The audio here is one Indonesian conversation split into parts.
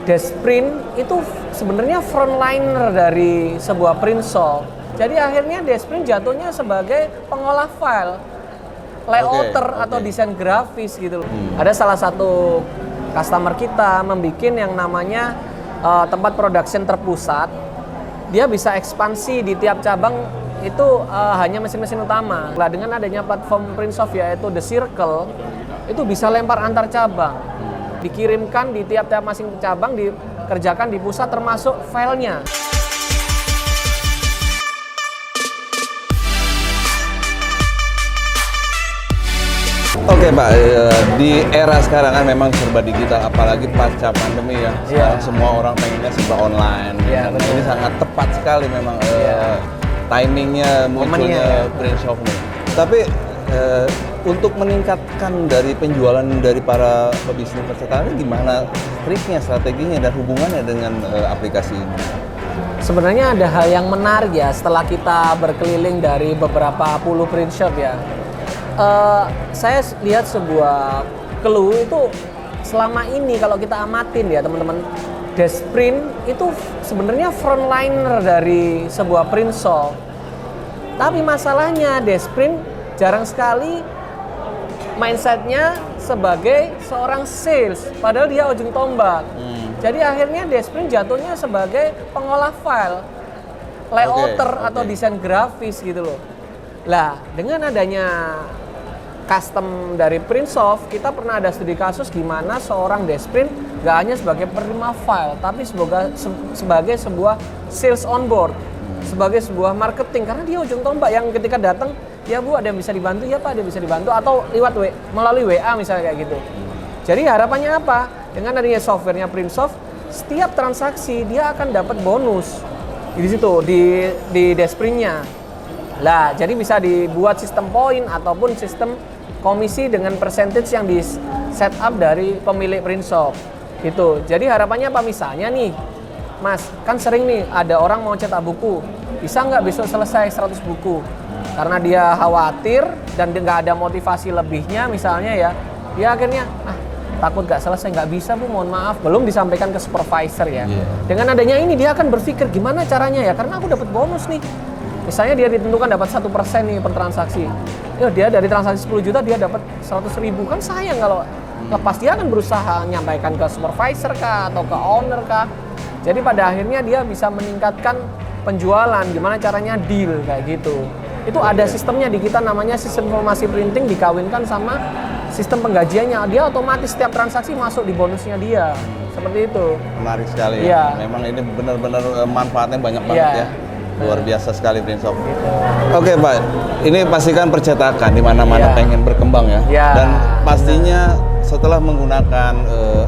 Desprint itu sebenarnya frontliner dari sebuah print shop. Jadi akhirnya Desprint jatuhnya sebagai pengolah file, layouter atau desain grafis gitu loh. Ada salah satu customer kita membuat yang namanya tempat production terpusat. Dia bisa ekspansi di tiap cabang itu hanya mesin-mesin utama. Nah, dengan adanya platform Printsoft yaitu The Circle, itu bisa lempar antar cabang. Dikirimkan di tiap-tiap masing cabang, dikerjakan di pusat termasuk filenya. Oke Pak, di era sekarang kan memang serba digital, apalagi pasca pandemi ya. Sekarang semua orang pengennya serba online. Dan ini sangat tepat sekali memang timingnya munculnya Printsoft nih. Tapi untuk meningkatkan dari penjualan dari para pebisnis percetakan ini gimana triknya, strateginya, dan hubungannya dengan aplikasi ini? Sebenarnya ada hal yang menarik ya setelah kita berkeliling dari beberapa puluh print shop ya. Saya lihat sebuah clue itu selama ini kalau kita amatin ya teman-teman, Desprint itu sebenarnya frontliner dari sebuah print shop. Tapi masalahnya Desprint jarang sekali mindsetnya sebagai seorang sales, padahal dia ujung tombak. Jadi akhirnya Desprint jatuhnya sebagai pengolah file, layouter atau desain grafis gitu loh. Lah dengan adanya custom dari Printsoft, kita pernah ada studi kasus di mana seorang Desprint gak hanya sebagai penerima file, tapi sebagai sebuah sales on board, sebagai sebuah marketing, karena dia ujung tombak yang ketika datang, ya Bu ada yang bisa dibantu, ya Pak ada yang bisa dibantu, atau melalui WA misalnya kayak gitu. Jadi harapannya apa? Dengan adanya softwarenya Printsoft, setiap transaksi dia akan dapat bonus di situ di Desprintnya. Lah, jadi bisa dibuat sistem poin ataupun sistem komisi dengan percentage yang di set up dari pemilik Printsoft. Gitu. Jadi harapannya apa? Misalnya nih, Mas, kan sering nih ada orang mau cetak buku, bisa nggak besok selesai 100 buku? Karena dia khawatir dan nggak ada motivasi lebihnya misalnya ya, dia akhirnya takut nggak selesai, nggak bisa Bu, mohon maaf, belum disampaikan ke supervisor ya. Dengan adanya ini dia akan berpikir gimana caranya ya, karena aku dapat bonus nih. Misalnya dia ditentukan dapat 1% nih per transaksi. Dia dari transaksi 10 juta dia dapat 100.000, kan sayang kalau lepas. Dia akan berusaha menyampaikan ke supervisor kah atau ke owner kah. Jadi pada akhirnya dia bisa meningkatkan penjualan, gimana caranya deal kayak gitu. Itu ada sistemnya di kita namanya sistem informasi printing dikawinkan sama sistem penggajiannya. Dia otomatis setiap transaksi masuk di bonusnya dia. Seperti itu. Menarik sekali ya. Memang ini benar-benar manfaatnya banyak banget ya. Luar biasa sekali Printsoft. Oke Pak, ini pastikan percetakan di mana-mana pengen berkembang ya. Dan pastinya setelah menggunakan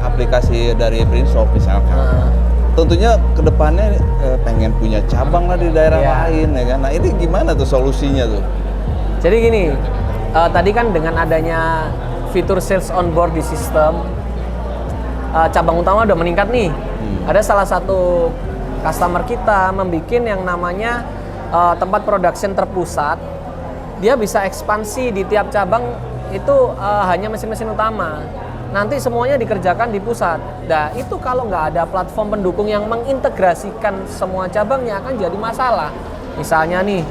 aplikasi dari Printsoft misalkan, tentunya kedepannya pengen punya cabang lah di daerah lain ya kan. Nah ini gimana tuh solusinya tuh? Jadi gini, tadi kan dengan adanya fitur sales on board di sistem, cabang utama udah meningkat nih. Ada salah satu customer kita membuat yang namanya tempat production terpusat. Dia bisa ekspansi di tiap cabang itu hanya mesin-mesin utama. Nanti semuanya dikerjakan di pusat. Nah itu kalau nggak ada platform pendukung yang mengintegrasikan semua cabangnya akan jadi masalah. Misalnya nih,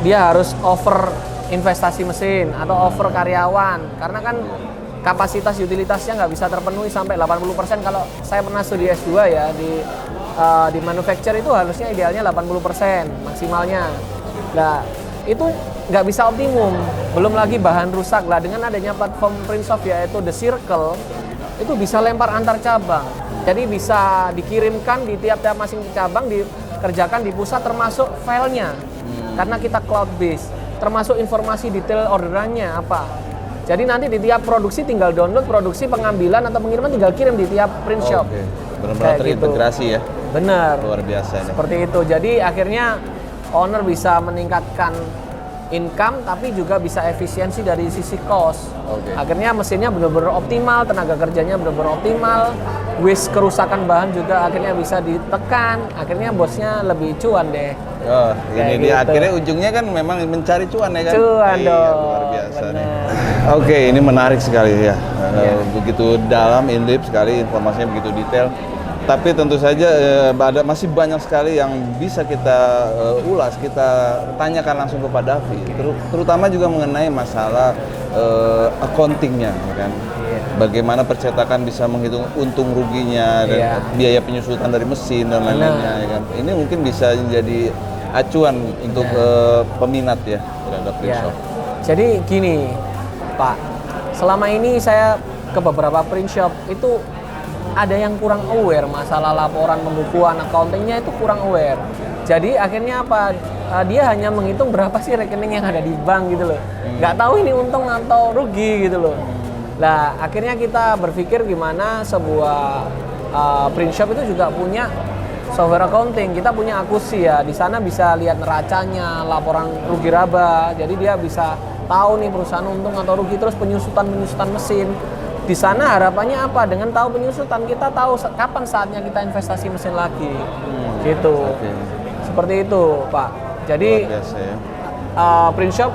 dia harus offer investasi mesin atau offer karyawan, karena kan kapasitas utilitasnya nggak bisa terpenuhi sampai 80%. Kalau saya pernah studi S2 ya di manufacture itu harusnya idealnya 80% maksimalnya. Nah itu nggak bisa optimum, belum lagi bahan rusak. Lah dengan adanya platform Printsoft yaitu The Circle, itu bisa lempar antar cabang. Jadi bisa dikirimkan di tiap-tiap masing cabang, dikerjakan di pusat termasuk filenya. Karena kita cloud based, termasuk informasi detail orderannya apa. Jadi nanti di tiap produksi tinggal download produksi, pengambilan atau pengiriman tinggal kirim di tiap print shop. Benar-benar terintegrasi ya. Benar. Luar biasa. Seperti itu. Jadi akhirnya owner bisa meningkatkan income tapi juga bisa efisiensi dari sisi cost. Akhirnya mesinnya benar-benar optimal, tenaga kerjanya benar-benar optimal, waste kerusakan bahan juga akhirnya bisa ditekan. Akhirnya bosnya lebih cuan deh. Ini dia gitu. Akhirnya ujungnya kan memang mencari cuan ya kan? Cuan dong. Luar biasa nih. Oke, ini menarik sekali ya. Begitu dalam, in-depth sekali, informasinya begitu detail. Tapi tentu saja masih banyak sekali yang bisa kita ulas, kita tanyakan langsung kepada Davi. Terutama juga mengenai masalah accountingnya, kan? Bagaimana percetakan bisa menghitung untung ruginya dan biaya penyusutan dari mesin dan lain-lainnya, ya kan? Ini mungkin bisa menjadi acuan untuk peminat ya terhadap print shop. Jadi gini, Pak, selama ini saya ke beberapa print shop itu ada yang kurang aware masalah laporan pembukuan accountingnya itu kurang aware. Jadi akhirnya apa? Dia hanya menghitung berapa sih rekening yang ada di bank gitu loh. Nggak tahu ini untung atau rugi gitu loh. Nah, akhirnya kita berpikir gimana sebuah print shop itu juga punya software accounting. Kita punya Akusi ya. Di sana bisa lihat neracanya, laporan rugi raba. Jadi dia bisa tahu nih perusahaan untung atau rugi, terus penyusutan mesin. Di sana harapannya apa? Dengan tahu penyusutan kita tahu kapan saatnya kita investasi mesin lagi. Gitu. Seperti itu, Pak. Jadi print shop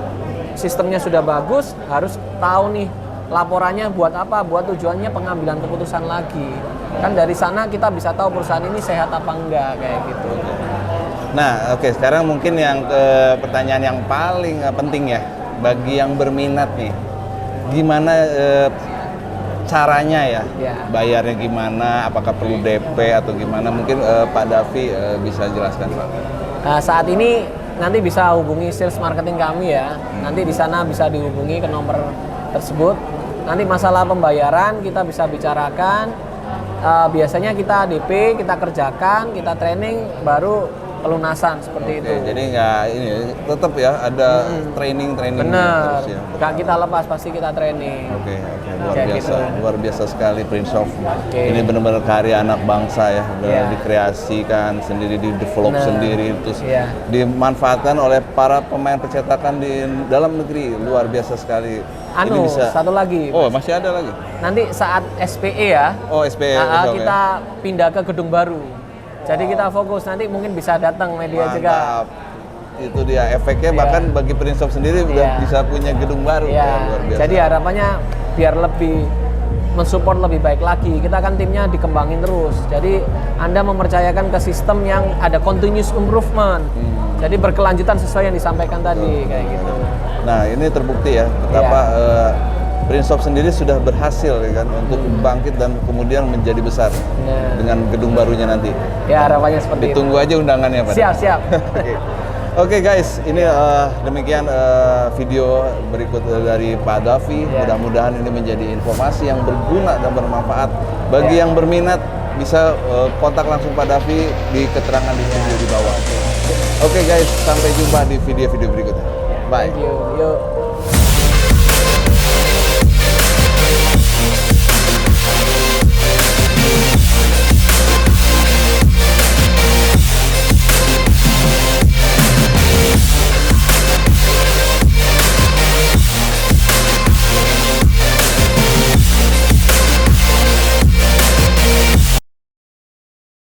sistemnya sudah bagus, harus tahu nih laporannya buat apa? Buat tujuannya pengambilan keputusan lagi. Kan dari sana kita bisa tahu perusahaan ini sehat apa enggak, kayak gitu. Nah, sekarang mungkin yang pertanyaan yang paling penting ya bagi yang berminat nih. Gimana caranya ya? Bayarnya gimana? Apakah perlu DP atau gimana? Mungkin Pak Davi bisa jelaskan, Pak. Nah, saat ini nanti bisa hubungi sales marketing kami ya. Nanti di sana bisa dihubungi ke nomor tersebut. Nanti masalah pembayaran kita bisa bicarakan. Biasanya kita DP, kita kerjakan, kita training, baru pelunasan seperti itu. Jadi nggak ini tetap ya ada training. Bener. Terus ya. Nggak kita lepas, pasti kita training. Oke. Gitu. Luar biasa sekali Print Shop. Ini benar-benar karya anak bangsa ya, dikreasikan sendiri, di-develop sendiri, terus dimanfaatkan oleh para pemain percetakan di dalam negeri. Luar biasa sekali. Ini bisa. Satu lagi. Oh, masih ada lagi. Nanti saat SPE ya. Oh, SPE. Kita pindah ke gedung baru. Jadi kita fokus, nanti mungkin bisa datang media juga. Itu dia efeknya, bahkan bagi Print Shop sendiri udah bisa punya gedung baru. Luar biasa. Jadi harapannya biar lebih mensupport lebih baik lagi. Kita kan timnya dikembangin terus. Jadi Anda mempercayakan ke sistem yang ada continuous improvement. Jadi berkelanjutan sesuai yang disampaikan tadi, kayak gitu. Nah, ini terbukti ya betapa Print Shop sendiri sudah berhasil ya kan untuk bangkit dan kemudian menjadi besar dengan gedung barunya nanti. Ya, harapannya seperti Ditunggu aja undangannya, Pak. Siap. Oke, guys, ini demikian video berikut dari Pak Davi. Mudah-mudahan ini menjadi informasi yang berguna dan bermanfaat bagi yang berminat. Bisa kontak langsung Pak Davi di keterangan di video di bawah. Oke, guys, sampai jumpa di video-video berikutnya. Bye. Thank you. Yuk.